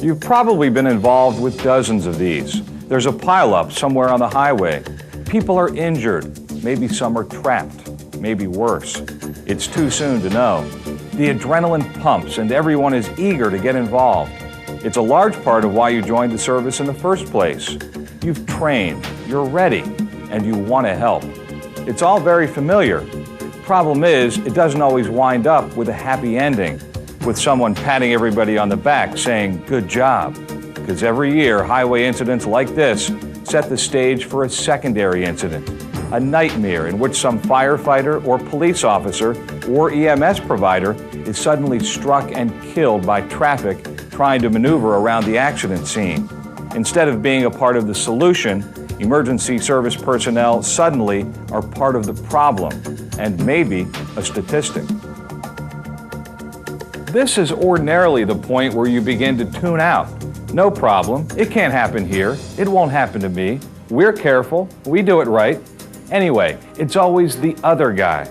You've probably been involved with dozens of these. There's a pileup somewhere on the highway. People are injured. Maybe some are trapped. Maybe worse. It's too soon to know. The adrenaline pumps and everyone is eager to get involved. It's a large part of why you joined the service in the first place. You've trained, you're ready, and you want to help. It's all very familiar. Problem is, it doesn't always wind up with a happy ending, with someone patting everybody on the back saying, "Good job." Because every year, highway incidents like this set the stage for a secondary incident, a nightmare in which some firefighter or police officer or EMS provider is suddenly struck and killed by traffic trying to maneuver around the accident scene. Instead of being a part of the solution, emergency service personnel suddenly are part of the problem and maybe a statistic. This is ordinarily the point where you begin to tune out. No problem, it can't happen here, it won't happen to me, we're careful, we do it right. Anyway, it's always the other guy.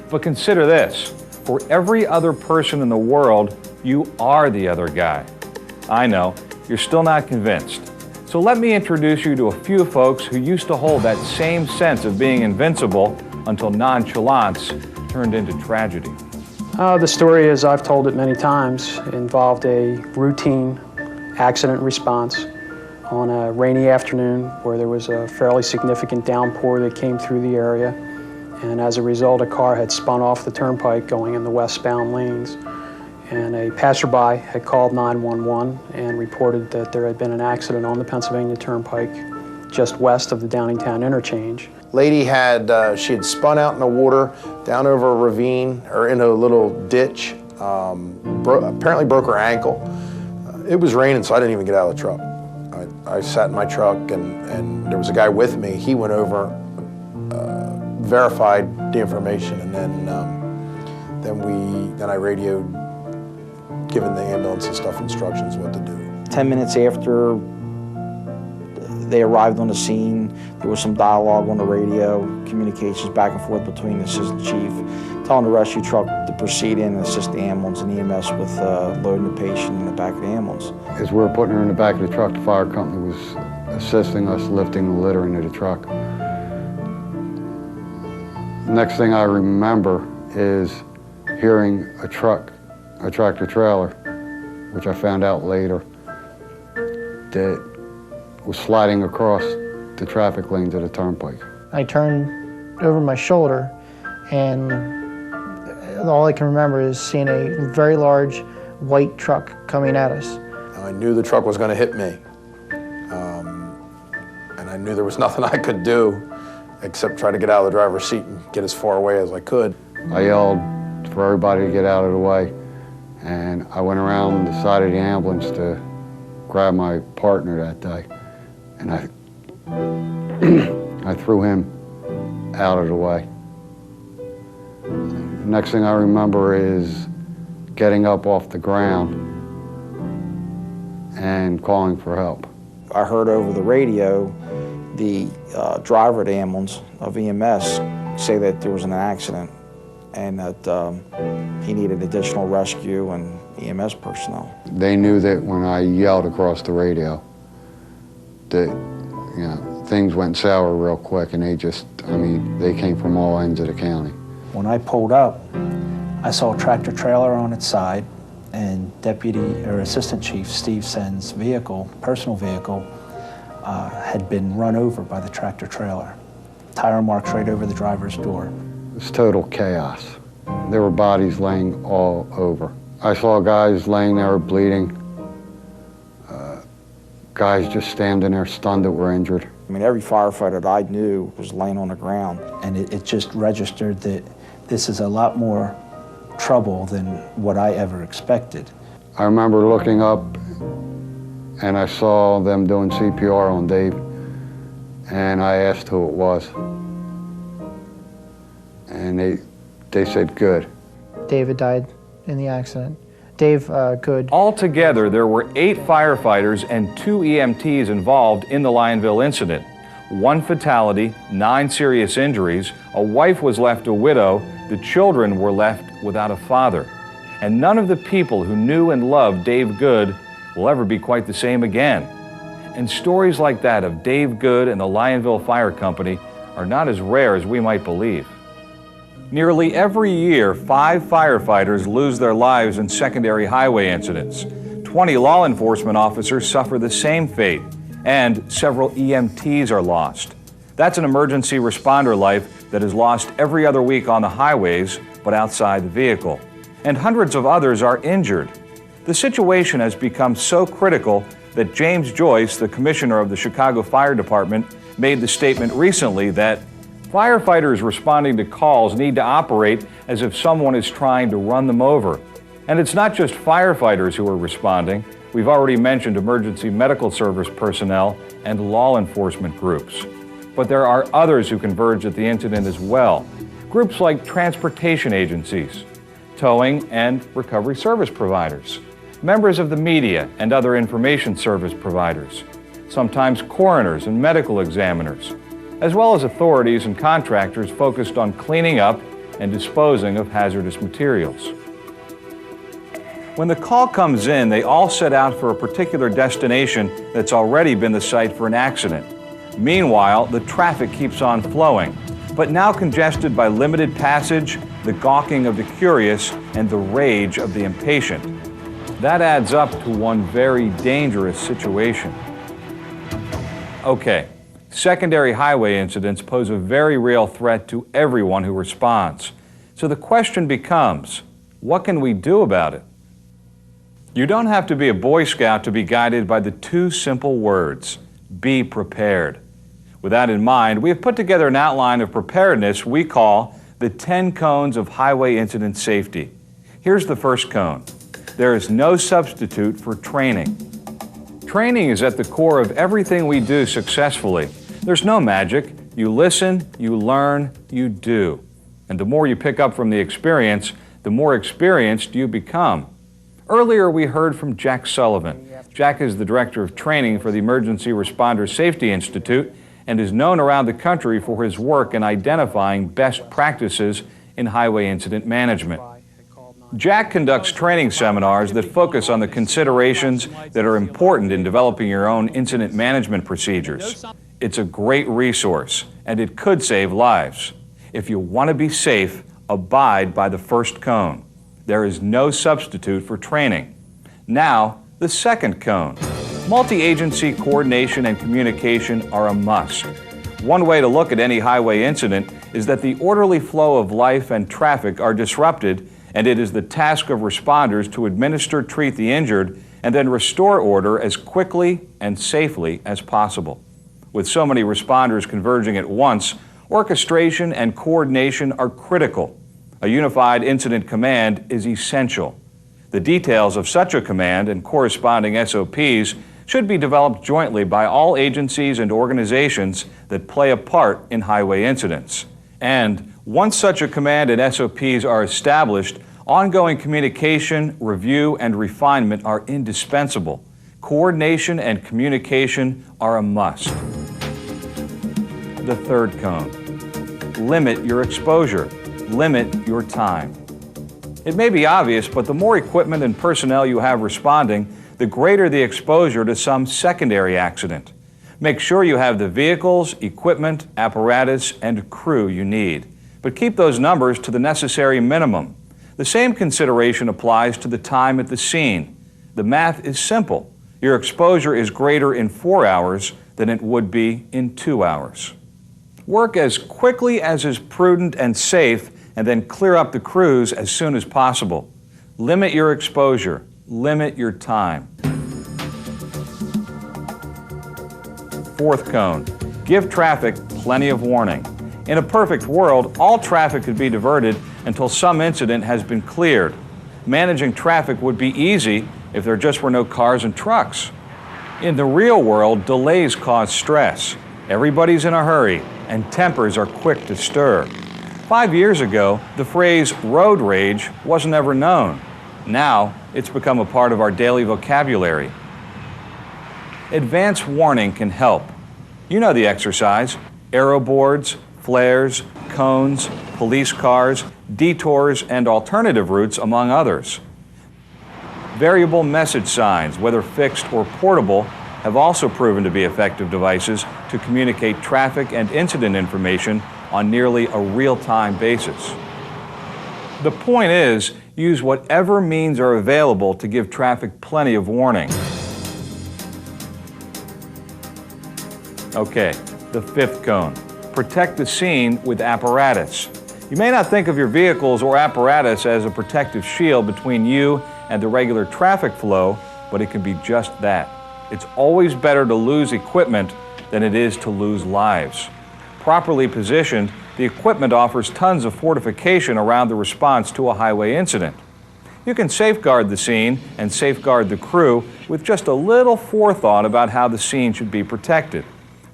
But consider this, for every other person in the world, you are the other guy. I know, you're still not convinced. So let me introduce you to a few folks who used to hold that same sense of being invincible until nonchalance turned into tragedy. The story, as I've told it many times, involved a routine accident response on a rainy afternoon where there was a fairly significant downpour that came through the area. And as a result, a car had spun off the turnpike going in the westbound lanes. And a passerby had called 911 and reported that there had been an accident on the Pennsylvania Turnpike just west of the Downingtown interchange. Lady she had spun out in the water, down over a ravine, or in a little ditch, apparently broke her ankle. It was raining, so I didn't even get out of the truck. I sat in my truck, and there was a guy with me. He went over, verified the information, and then I radioed, giving the ambulance and stuff instructions what to do. 10 minutes after they arrived on the scene, there was some dialogue on the radio, communications back and forth between the assistant chief, telling the rescue truck to proceed in and assist the ambulance and EMS with loading the patient in the back of the ambulance. As we were putting her in the back of the truck, the fire company was assisting us lifting the litter into the truck. Next thing I remember is hearing a tractor trailer, which I found out later, that was sliding across the traffic lanes of the turnpike. I turned over my shoulder, and all I can remember is seeing a very large white truck coming at us. I knew the truck was going to hit me, and I knew there was nothing I could do except try to get out of the driver's seat and get as far away as I could. I yelled for everybody to get out of the way, and I went around the side of the ambulance to grab my partner that day, and I threw him out of the way. Next thing I remember is getting up off the ground and calling for help. I heard over the radio the driver of the ambulance of EMS say that there was an accident and that he needed additional rescue and EMS personnel. They knew that when I yelled across the radio that, things went sour real quick, and they came from all ends of the county. When I pulled up, I saw a tractor trailer on its side, and Assistant Chief Steve Sen's vehicle, personal vehicle, had been run over by the tractor trailer. Tire marks right over the driver's door. It was total chaos. There were bodies laying all over. I saw guys laying there bleeding, guys just standing there stunned that were injured. Every firefighter that I knew was laying on the ground. And it just registered that this is a lot more trouble than what I ever expected. I remember looking up and I saw them doing CPR on Dave, and I asked who it was. And they said, "Good." David died in the accident. Dave, good. Altogether, there were 8 firefighters and 2 EMTs involved in the Lionville incident. 1 fatality, 9 serious injuries, a wife was left a widow, the children were left without a father. And none of the people who knew and loved Dave Good will ever be quite the same again. And stories like that of Dave Good and the Lionville Fire Company are not as rare as we might believe. Nearly every year, 5 firefighters lose their lives in secondary highway incidents. 20 law enforcement officers suffer the same fate, and several EMTs are lost. That's an emergency responder life that is lost every other week on the highways, but outside the vehicle. And hundreds of others are injured. The situation has become so critical that James Joyce, the commissioner of the Chicago Fire Department, made the statement recently that firefighters responding to calls need to operate as if someone is trying to run them over. And it's not just firefighters who are responding. We've already mentioned emergency medical service personnel and law enforcement groups. But there are others who converge at the incident as well. Groups like transportation agencies, towing and recovery service providers, members of the media and other information service providers, sometimes coroners and medical examiners, as well as authorities and contractors focused on cleaning up and disposing of hazardous materials. When the call comes in, they all set out for a particular destination that's already been the site for an accident. Meanwhile, the traffic keeps on flowing, but now congested by limited passage, the gawking of the curious, and the rage of the impatient. That adds up to one very dangerous situation. Okay. Secondary highway incidents pose a very real threat to everyone who responds. So the question becomes, what can we do about it? You don't have to be a Boy Scout to be guided by the 2 simple words, be prepared. With that in mind, we have put together an outline of preparedness we call the 10 cones of highway incident safety. Here's the first cone. There is no substitute for training. Training is at the core of everything we do successfully. There's no magic. You listen, you learn, you do. And the more you pick up from the experience, the more experienced you become. Earlier, we heard from Jack Sullivan. Jack is the Director of Training for the Emergency Responder Safety Institute and is known around the country for his work in identifying best practices in highway incident management. Jack conducts training seminars that focus on the considerations that are important in developing your own incident management procedures. It's a great resource, and it could save lives. If you want to be safe, abide by the first cone. There is no substitute for training. Now, the second cone. Multi-agency coordination and communication are a must. One way to look at any highway incident is that the orderly flow of life and traffic are disrupted, and it is the task of responders to administer, treat the injured, and then restore order as quickly and safely as possible. With so many responders converging at once, orchestration and coordination are critical. A unified incident command is essential. The details of such a command and corresponding SOPs should be developed jointly by all agencies and organizations that play a part in highway incidents. And once such a command and SOPs are established, ongoing communication, review, and refinement are indispensable. Coordination and communication are a must. The third cone. Limit your exposure. Limit your time. It may be obvious, but the more equipment and personnel you have responding, the greater the exposure to some secondary accident. Make sure you have the vehicles, equipment, apparatus, and crew you need. But keep those numbers to the necessary minimum. The same consideration applies to the time at the scene. The math is simple. Your exposure is greater in 4 hours than it would be in 2 hours. Work as quickly as is prudent and safe, and then clear up the crews as soon as possible. Limit your exposure. Limit your time. Fourth cone. Give traffic plenty of warning. In a perfect world, all traffic could be diverted until some incident has been cleared. Managing traffic would be easy if there just were no cars and trucks. In the real world, delays cause stress. Everybody's in a hurry, and tempers are quick to stir. 5 years ago, the phrase road rage wasn't ever known. Now, it's become a part of our daily vocabulary. Advance warning can help. You know the exercise: arrow boards, flares, cones, police cars, detours, and alternative routes, among others. Variable message signs, whether fixed or portable, have also proven to be effective devices to communicate traffic and incident information on nearly a real-time basis. The point is, use whatever means are available to give traffic plenty of warning. Okay, the fifth cone. Protect the scene with apparatus. You may not think of your vehicles or apparatus as a protective shield between you and the regular traffic flow, but it can be just that. It's always better to lose equipment than it is to lose lives. Properly positioned, the equipment offers tons of fortification around the response to a highway incident. You can safeguard the scene and safeguard the crew with just a little forethought about how the scene should be protected.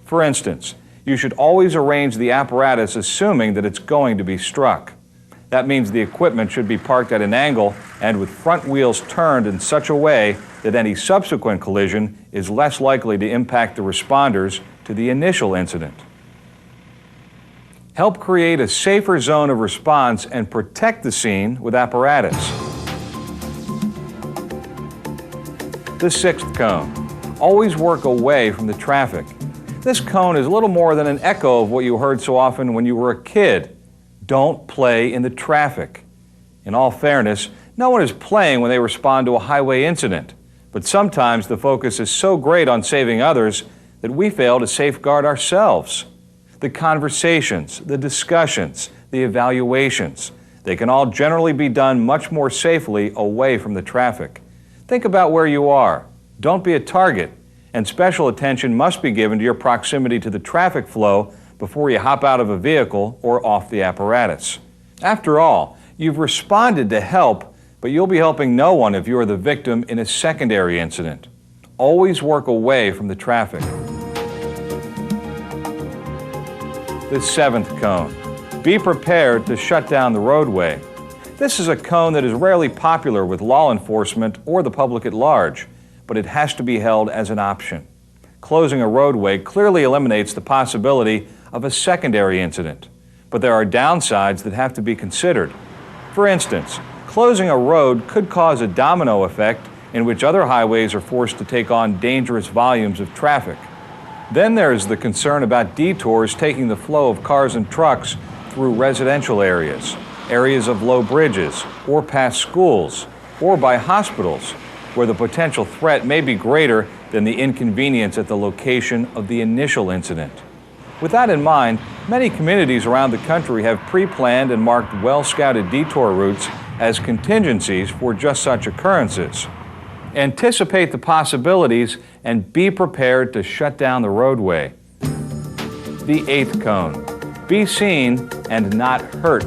For instance, you should always arrange the apparatus assuming that it's going to be struck. That means the equipment should be parked at an angle and with front wheels turned in such a way that any subsequent collision is less likely to impact the responders to the initial incident. Help create a safer zone of response and protect the scene with apparatus. The sixth cone. Always work away from the traffic. This cone is little more than an echo of what you heard so often when you were a kid. Don't play in the traffic. In all fairness, no one is playing when they respond to a highway incident, but sometimes the focus is so great on saving others that we fail to safeguard ourselves. The conversations, the discussions, the evaluations, they can all generally be done much more safely away from the traffic. Think about where you are. Don't be a target, and special attention must be given to your proximity to the traffic flow before you hop out of a vehicle or off the apparatus. After all, you've responded to help, but you'll be helping no one if you are the victim in a secondary incident. Always work away from the traffic. The seventh cone. Be prepared to shut down the roadway. This is a cone that is rarely popular with law enforcement or the public at large, but it has to be held as an option. Closing a roadway clearly eliminates the possibility of a secondary incident, but there are downsides that have to be considered. For instance, closing a road could cause a domino effect in which other highways are forced to take on dangerous volumes of traffic. Then there's the concern about detours taking the flow of cars and trucks through residential areas, areas of low bridges, or past schools, or by hospitals, where the potential threat may be greater than the inconvenience at the location of the initial incident. With that in mind, many communities around the country have pre-planned and marked well-scouted detour routes as contingencies for just such occurrences. Anticipate the possibilities and be prepared to shut down the roadway. The eighth cone. Be seen and not hurt.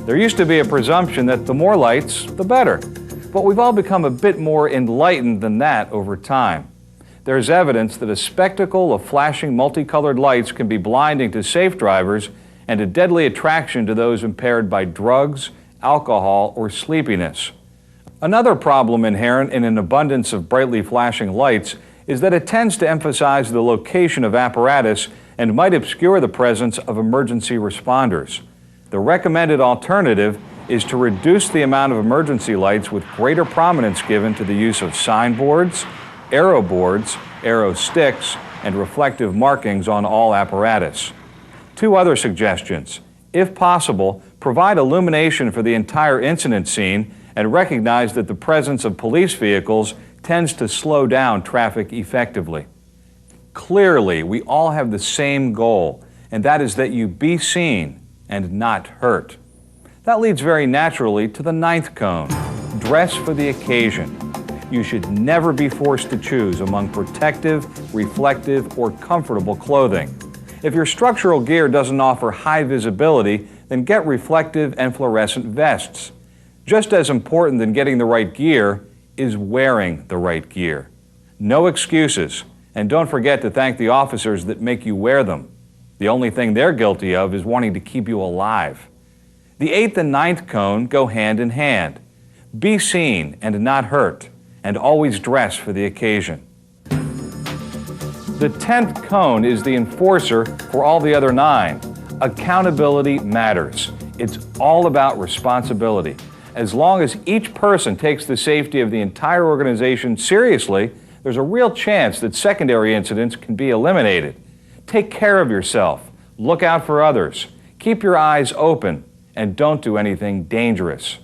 There used to be a presumption that the more lights, the better. But we've all become a bit more enlightened than that over time. There's evidence that a spectacle of flashing multicolored lights can be blinding to safe drivers and a deadly attraction to those impaired by drugs, alcohol, or sleepiness. Another problem inherent in an abundance of brightly flashing lights is that it tends to emphasize the location of apparatus and might obscure the presence of emergency responders. The recommended alternative is to reduce the amount of emergency lights with greater prominence given to the use of signboards, arrow boards, arrow sticks, and reflective markings on all apparatus. Two other suggestions. If possible, provide illumination for the entire incident scene and recognize that the presence of police vehicles tends to slow down traffic effectively. Clearly, we all have the same goal, and that is that you be seen and not hurt. That leads very naturally to the ninth cone. Dress for the occasion. You should never be forced to choose among protective, reflective, or comfortable clothing. If your structural gear doesn't offer high visibility, then get reflective and fluorescent vests. Just as important than getting the right gear is wearing the right gear. No excuses, and don't forget to thank the officers that make you wear them. The only thing they're guilty of is wanting to keep you alive. The eighth and ninth cone go hand in hand. Be seen and not hurt, and always dress for the occasion. The 10th cone is the enforcer for all the other 9. Accountability matters. It's all about responsibility. As long as each person takes the safety of the entire organization seriously, there's a real chance that secondary incidents can be eliminated. Take care of yourself, look out for others, keep your eyes open, and don't do anything dangerous.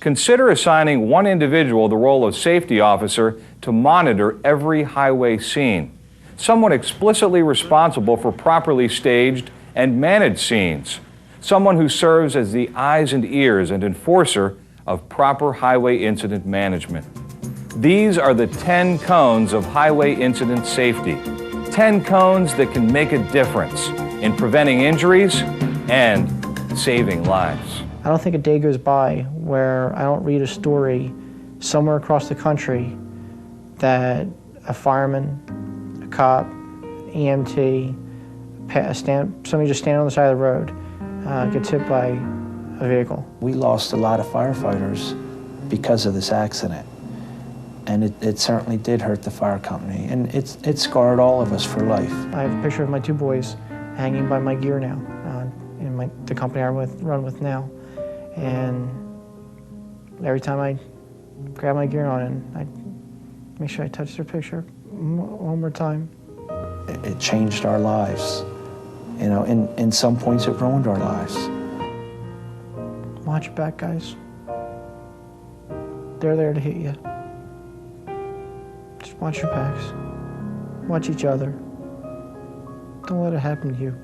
Consider assigning one individual the role of safety officer to monitor every highway scene. Someone explicitly responsible for properly staged and managed scenes. Someone who serves as the eyes and ears and enforcer of proper highway incident management. These are the 10 cones of highway incident safety. 10 cones that can make a difference in preventing injuries and saving lives. I don't think a day goes by where I don't read a story somewhere across the country that a fireman, a cop, EMT, somebody just standing on the side of the road gets hit by a vehicle. We lost a lot of firefighters because of this accident. And it certainly did hurt the fire company. And it scarred all of us for life. I have a picture of my 2 boys hanging by my gear now in the company I run with now. And every time I grab my gear on and I make sure I touch their picture one more time. It changed our lives. You know, in some points it ruined our lives. Watch your back, guys. They're there to hit you. Just watch your backs. Watch each other. Don't let it happen to you.